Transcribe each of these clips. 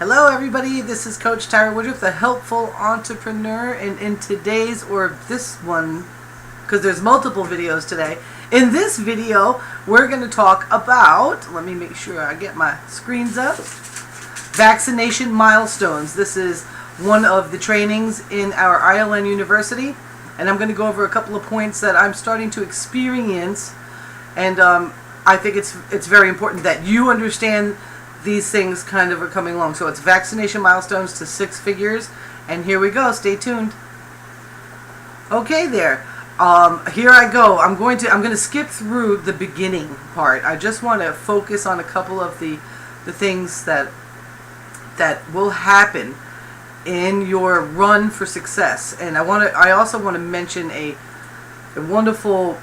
Hello everybody, this is Coach Tyra Woodruff, the helpful entrepreneur, and in today's, or this one, because there's multiple videos today, in this video we're going to talk about, let me make sure I get my screens up, vaccination milestones. This is one of the trainings in our ILN University, and I'm going to go over a couple of points that I'm starting to experience, and I think it's very important that you understand these things kind of are coming along. So it's vaccination milestones to 6 figures, and here we go. Stay tuned. Okay, there. Here I go. I'm going to skip through the beginning part. I just want to focus on a couple of the things that will happen in your run for success. And I also want to mention a wonderful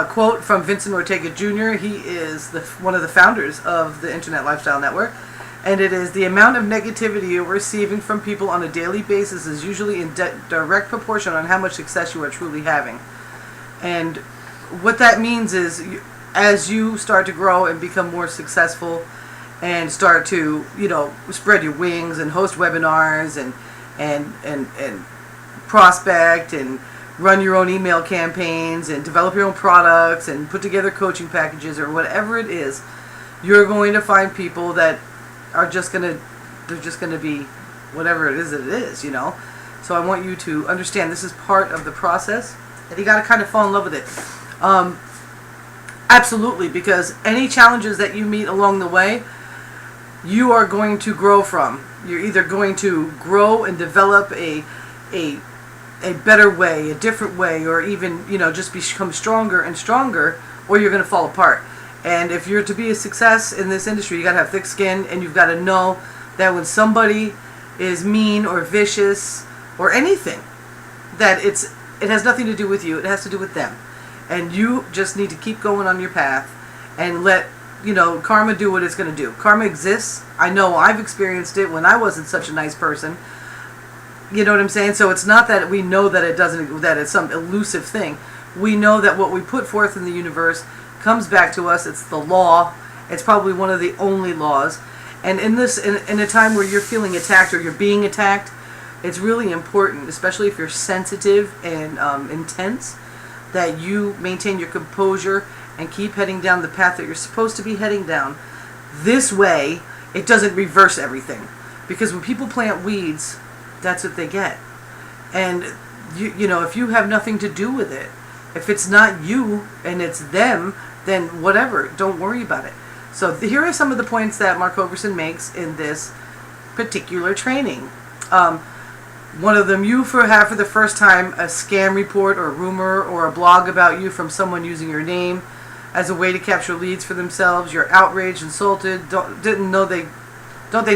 quote from Vincent Ortega Jr. He is one of the founders of the Internet Lifestyle Network, and it is, "The amount of negativity you're receiving from people on a daily basis is usually in direct proportion on how much success you are truly having." And what that means is, as you start to grow and become more successful and start to, spread your wings and host webinars and prospect and run your own email campaigns and develop your own products and put together coaching packages or whatever it is, you're going to find people that are just going to be whatever it is that it is, So I want you to understand this is part of the process, and you got to kind of fall in love with it. Absolutely, because any challenges that you meet along the way, you are going to grow from. You're either going to grow and develop a better way, a different way, or even, just become stronger and stronger, or you're going to fall apart. And if you're to be a success in this industry, you got to have thick skin, and you've got to know that when somebody is mean or vicious or anything, that it has nothing to do with you, it has to do with them. And you just need to keep going on your path and let, karma do what it's going to do. Karma exists. I know I've experienced it when I wasn't such a nice person. You know what I'm saying? So it's not that we know that that it's some elusive thing. We know that what we put forth in the universe comes back to us. It's the law. It's probably one of the only laws. And in a time where you're feeling attacked or you're being attacked, it's really important, especially if you're sensitive and intense, that you maintain your composure and keep heading down the path that you're supposed to be heading down. This way, it doesn't reverse everything. Because when people plant weeds, that's what they get. And if you have nothing to do with it, if it's not you and it's them, then whatever, don't worry about it. So here are some of the points that Mark Overson makes in this particular training. One of them, you have for the first time a scam report or rumor or a blog about you from someone using your name as a way to capture leads for themselves. You're outraged, insulted, don't they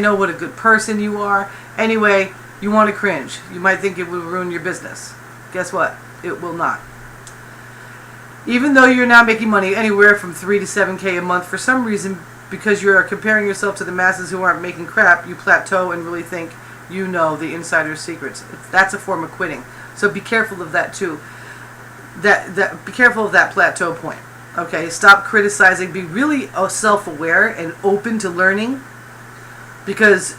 know what a good person you are? Anyway, you want to cringe. You might think it will ruin your business. Guess what? It will not. Even though you're now making money anywhere from $3 to $7K a month, for some reason, because you are comparing yourself to the masses who aren't making crap, you plateau and really think you know the insider's secrets. That's a form of quitting. So be careful of that too. Be careful of that plateau point. Okay, stop criticizing. Be really self-aware and open to learning, because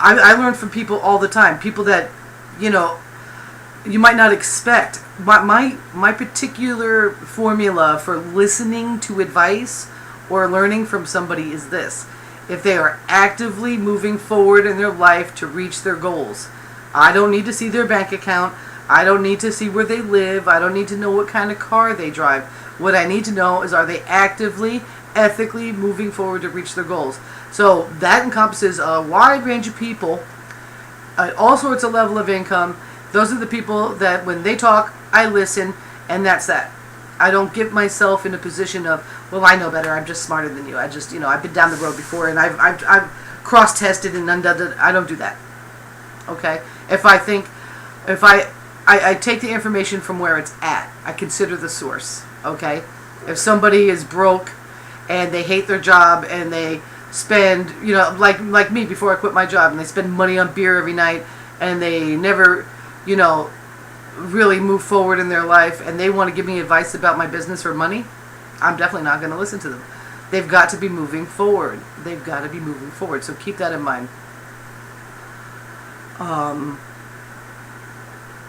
I learn from people all the time. People that, you might not expect. My particular formula for listening to advice or learning from somebody is this: if they are actively moving forward in their life to reach their goals. I don't need to see their bank account. I don't need to see where they live. I don't need to know what kind of car they drive. What I need to know is, are they actively, ethically moving forward to reach their goals? So that encompasses a wide range of people, all sorts of level of income. Those are the people that when they talk, I listen, and that's that. I don't get myself in a position of, well, I know better, I'm just smarter than you. I've been down the road before, and I've cross-tested and undone it. I don't do that. Okay? I take the information from where it's at. I consider the source. Okay? If somebody is broke and they hate their job and they spend, like me before I quit my job, and they spend money on beer every night, and they never, really move forward in their life, and they want to give me advice about my business or money, I'm definitely not going to listen to them. They've got to be moving forward. They've got to be moving forward. So keep that in mind.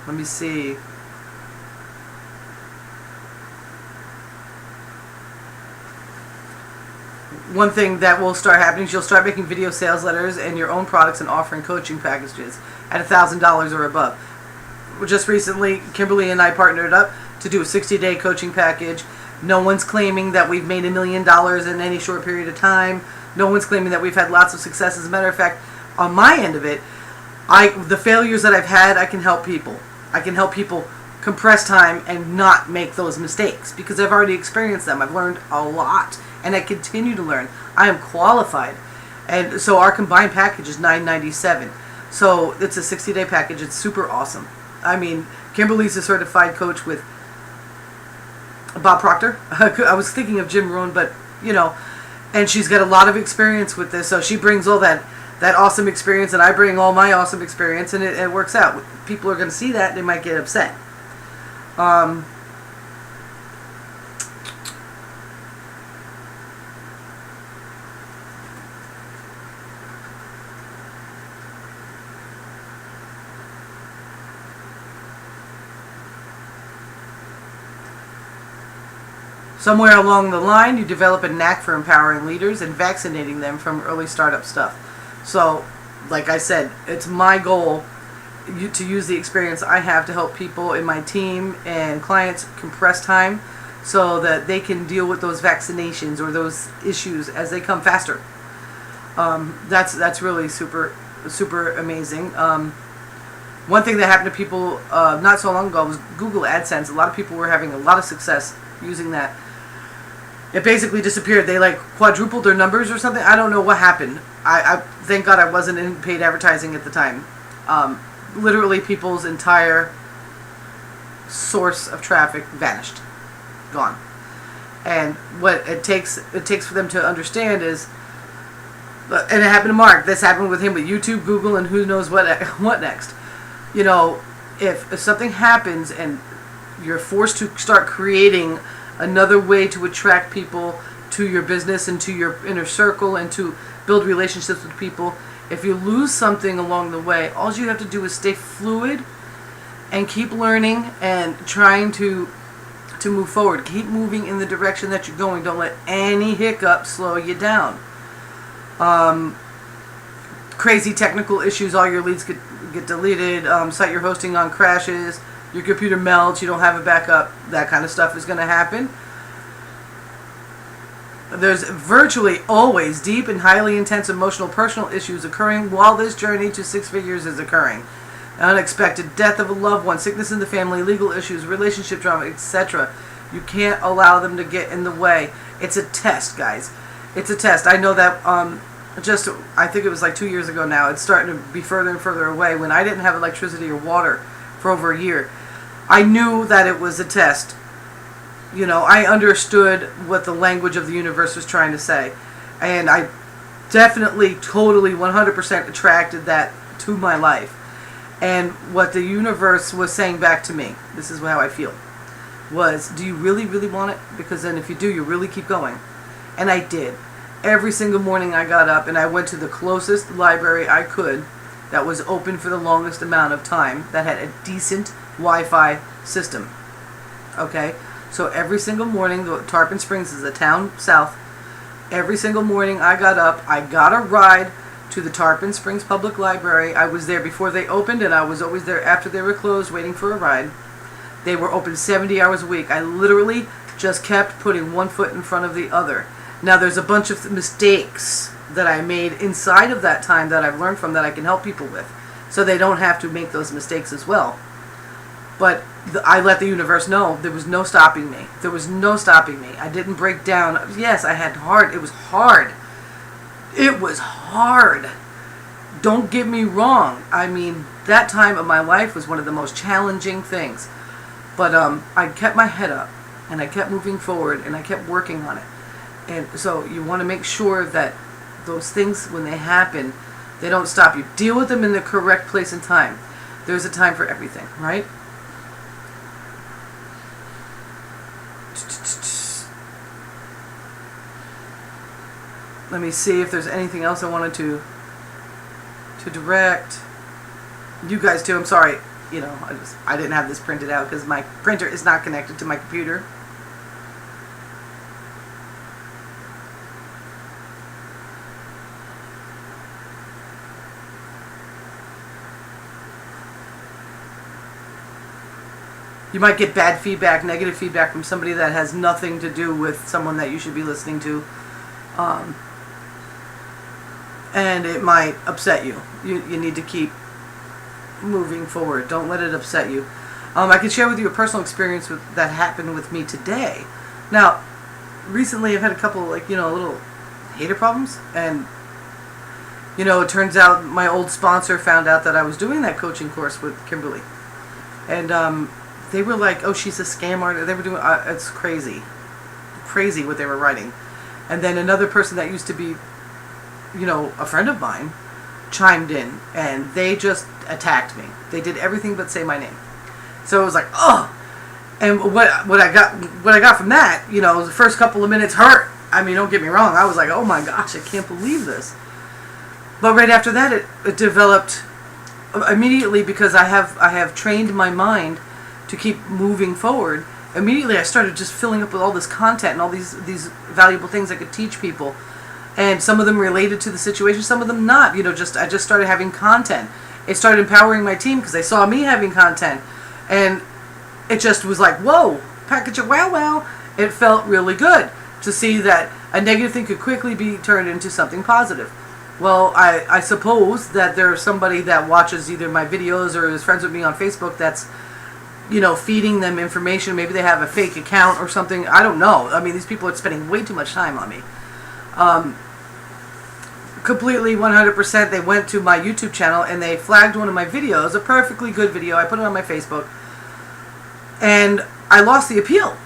Let me see. One thing that will start happening is you'll start making video sales letters and your own products and offering coaching packages at $1,000 or above. Just recently, Kimberly and I partnered up to do a 60-day coaching package. No one's claiming that we've made $1 million in any short period of time. No one's claiming that we've had lots of success. As a matter of fact, on my end of it, the failures that I've had, I can help people. I can help people compress time and not make those mistakes because I've already experienced them. I've learned a lot, and I continue to learn. I am qualified, and so our combined package is $997. So it's a 60-day package. It's super awesome. I mean, Kimberly's a certified coach with Bob Proctor. I was thinking of Jim Rohn, but you know, and she's got a lot of experience with this. So she brings all that awesome experience, and I bring all my awesome experience, and it works out. People are going to see that, they might get upset. Somewhere along the line, you develop a knack for empowering leaders and vaccinating them from early startup stuff. So, like I said, it's my goal to use the experience I have to help people in my team and clients compress time so that they can deal with those vaccinations or those issues as they come faster. That's really super amazing. One thing that happened to people not so long ago was Google AdSense. A lot of people were having a lot of success using that. It basically disappeared. They like quadrupled their numbers or something. I don't know what happened. I thank God I wasn't in paid advertising at the time. Literally people's entire source of traffic vanished. Gone. And what it takes for them to understand is, and it happened to Mark. This happened with him with YouTube, Google, and who knows what next. You know, if something happens and you're forced to start creating another way to attract people to your business and to your inner circle and to build relationships with people, if you lose something along the way, all you have to do is stay fluid and keep learning and trying to move forward. Keep moving in the direction that you're going. Don't let any hiccup slow you down. Crazy technical issues, all your leads get deleted, site you're hosting on crashes, your computer melts, you don't have a backup, that kind of stuff is going to happen. There's virtually always deep and highly intense emotional personal issues occurring while this journey to 6 figures is occurring. Unexpected death of a loved one, sickness in the family, legal issues, relationship drama, etc. You can't allow them to get in the way. It's a test, guys. It's a test. I know that I think it was like 2 years ago now, it's starting to be further and further away. When I didn't have electricity or water for over a year, I knew that it was a test. You know, I understood what the language of the universe was trying to say. And I definitely, totally, 100% attracted that to my life. And what the universe was saying back to me, this is how I feel, was, do you really, really want it? Because then if you do, you really keep going. And I did. Every single morning I got up and I went to the closest library I could that was open for the longest amount of time, that had a decent Wi-Fi system. Okay? So every single morning, Tarpon Springs is a town south. Every single morning I got up, I got a ride to the Tarpon Springs Public Library. I was there before they opened, and I was always there after they were closed waiting for a ride. They were open 70 hours a week. I literally just kept putting one foot in front of the other. Now there's a bunch of mistakes that I made inside of that time that I've learned from that I can help people with, so they don't have to make those mistakes as well. But I let the universe know there was no stopping me. There was no stopping me. I didn't break down. Yes, I had hard. It was hard. It was hard. Don't get me wrong. I mean, that time of my life was one of the most challenging things. But I kept my head up, and I kept moving forward, and I kept working on it. And so you want to make sure that those things, when they happen, they don't stop you. Deal with them in the correct place and time. There's a time for everything, right? Let me see if there's anything else I wanted to direct you guys to. I'm sorry, you know, I didn't have this printed out because my printer is not connected to my computer. You might get bad feedback, negative feedback from somebody that has nothing to do with someone that you should be listening to. And it might upset you. You need to keep moving forward. Don't let it upset you. I can share with you a personal experience that happened with me today. Now, recently I've had a couple, little hater problems. And, it turns out my old sponsor found out that I was doing that coaching course with Kimberly. And, they were like, oh, she's a scam artist. They were doing, it's crazy. Crazy what they were writing. And then another person that used to be, a friend of mine, chimed in. And they just attacked me. They did everything but say my name. So it was like, oh. And what I got from that, the first couple of minutes hurt. I mean, don't get me wrong. I was like, oh my gosh, I can't believe this. But right after that, it developed immediately, because I have trained my mind to keep moving forward. Immediately I started just filling up with all this content and all these valuable things I could teach people. And some of them related to the situation, some of them not. I just started having content. It started empowering my team because they saw me having content. And it just was like, whoa, package it, wow. It felt really good to see that a negative thing could quickly be turned into something positive. Well, I suppose that there's somebody that watches either my videos or is friends with me on Facebook that's feeding them information. Maybe they have a fake account or something. I don't know. I mean, these people are spending way too much time on me. Completely 100%. They went to my YouTube channel and they flagged one of my videos, a perfectly good video. I put it on my Facebook. And I lost the appeal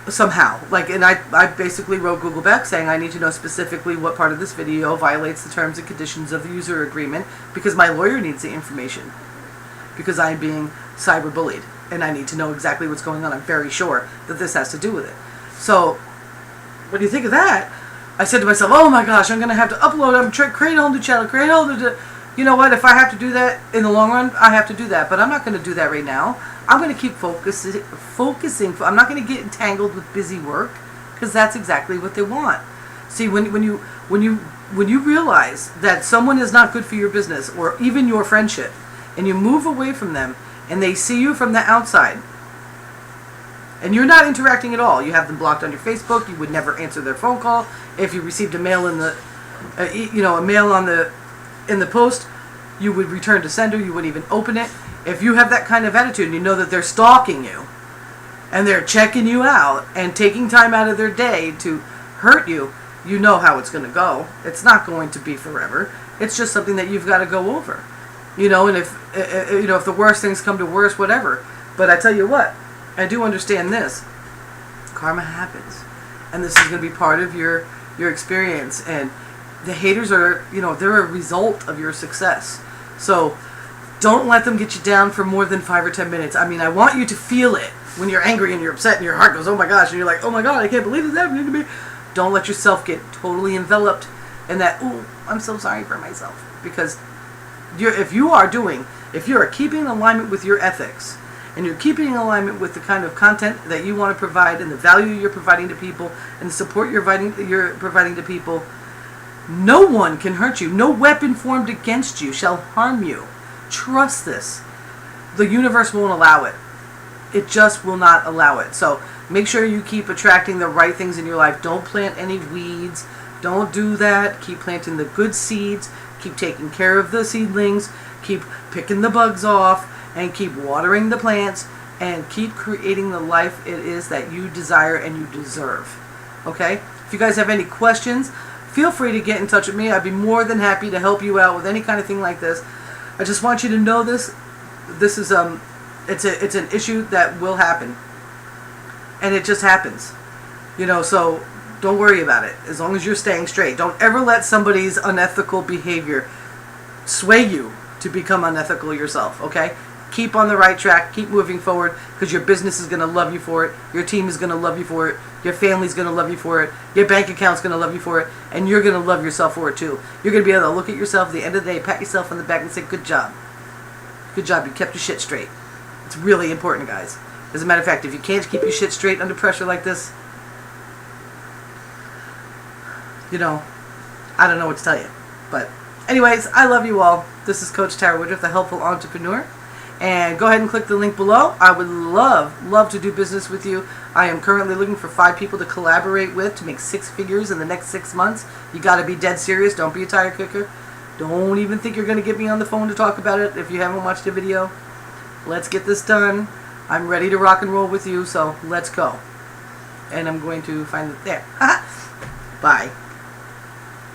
somehow. And I basically wrote Google back saying I need to know specifically what part of this video violates the terms and conditions of the user agreement, because my lawyer needs the information. Because I'm being cyberbullied. And I need to know exactly what's going on. I'm very sure that this has to do with it. So, when you think of that, I said to myself, oh my gosh, I'm going to have to upload, create a whole new channel, create a whole new... You know what? If I have to do that in the long run, I have to do that. But I'm not going to do that right now. I'm going to keep focusing. I'm not going to get entangled with busy work, because that's exactly what they want. See, when you realize that someone is not good for your business or even your friendship, and you move away from them, and they see you from the outside, and you're not interacting at all. You have them blocked on your Facebook. You would never answer their phone call. If you received a mail in the, a mail in the post, you would return to sender. You wouldn't even open it. If you have that kind of attitude, and you know that they're stalking you, and they're checking you out, and taking time out of their day to hurt you, you know how it's going to go. It's not going to be forever. It's just something that you've got to go over. And if the worst things come to worst, whatever. But I tell you what, I do understand this. Karma happens. And this is going to be part of your experience. And the haters are, they're a result of your success. So don't let them get you down for more than 5 or 10 minutes. I mean, I want you to feel it when you're angry and you're upset and your heart goes, oh my gosh, and you're like, oh my God, I can't believe this happening to me. Don't let yourself get totally enveloped in that, ooh, I'm so sorry for myself. Because if you are keeping in alignment with your ethics, and you're keeping in alignment with the kind of content that you want to provide, and the value you're providing to people, and the support you're providing to people, no one can hurt you. No weapon formed against you shall harm you. Trust this. The universe won't allow it. It just will not allow it. So make sure you keep attracting the right things in your life. Don't plant any weeds. Don't do that. Keep planting the good seeds. Keep taking care of the seedlings. Keep picking the bugs off. And keep watering the plants. And keep creating the life it is that you desire and you deserve. Okay? If you guys have any questions, feel free to get in touch with me. I'd be more than happy to help you out with any kind of thing like this. I just want you to know this. This is it's an issue that will happen. And it just happens. So don't worry about it. As long as you're staying straight. Don't ever let somebody's unethical behavior sway you to become unethical yourself, okay? keep on the right track, keep moving forward, because your business is going to love you for it, your team is going to love you for it, your family's going to love you for it, your bank account's going to love you for it, and you're going to love yourself for it too. You're going to be able to look at yourself at the end of the day, pat yourself on the back and say, good job. Good job, you kept your shit straight. It's really important, guys. As a matter of fact, if you can't keep your shit straight under pressure like this, you know, I don't know what to tell you. But anyways, I love you all. This is Coach Tara Woodruff, the Helpful Entrepreneur. And go ahead and click the link below. I would love to do business with you. I am currently looking for 5 people to collaborate with to make 6 figures in the next 6 months. You got to be dead serious. Don't be a tire kicker. Don't even think you're going to get me on the phone to talk about it if you haven't watched the video. Let's get this done. I'm ready to rock and roll with you, so let's go. And I'm going to find it there. Bye.